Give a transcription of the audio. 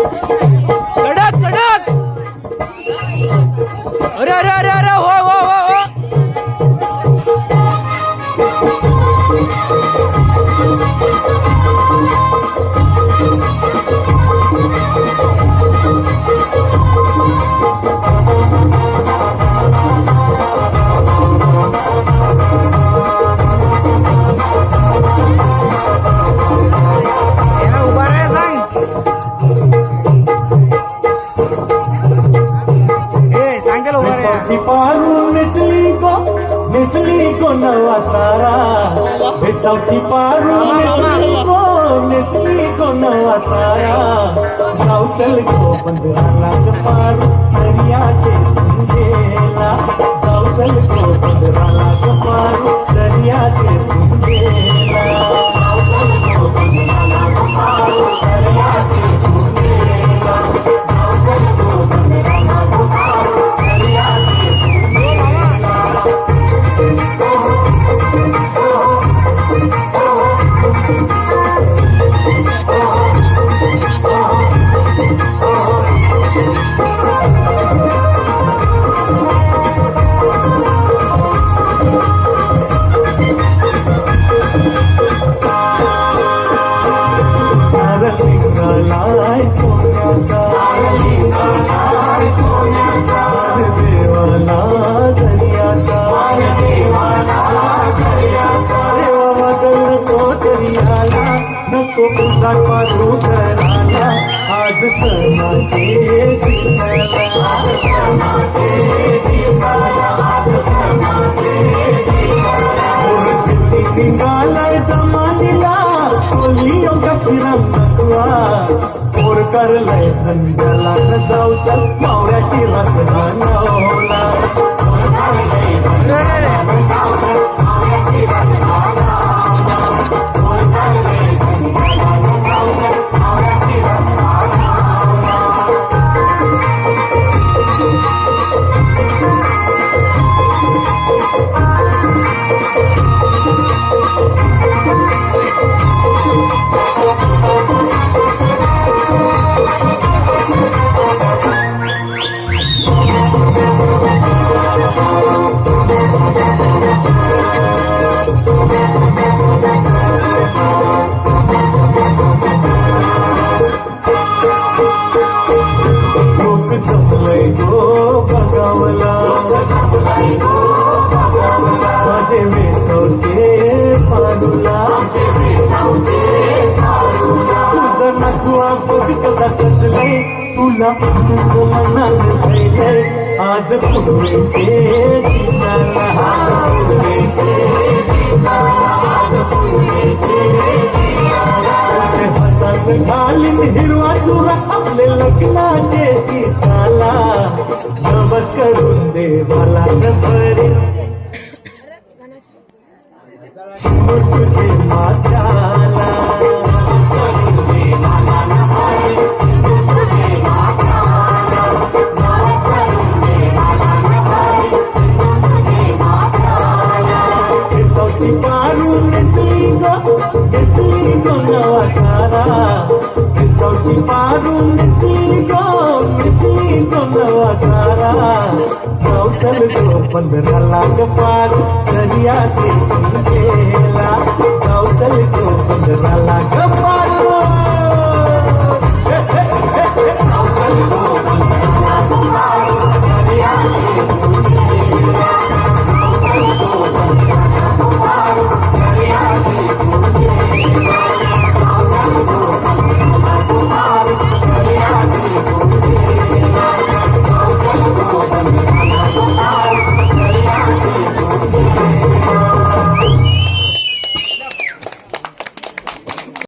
कडक कडक. अरे अरे अरे अरे हो हो हो हो. मिसली को नवा सारा चौथी पारू मिसली को नवा सारा साउथल को बंदराला पारू दरिया से गेला साउथल को बंदराला पारू दरिया से गेला साउथल को बंदराला पारू दरिया से गेला साउथल को बंदराला पारू दरिया से आज जमानीला बोलियों का फिरंगवा और कर लय धंद्याला जाऊच्या मावळ्याची रस घालवला तुला आज घालीन हिरवा तुरा आपले लग्नाचे दिसाला नवस करून देवाला बरे तुझे माताला पंधरा लाख पार दरिया से गेला साउथल को 15 लाख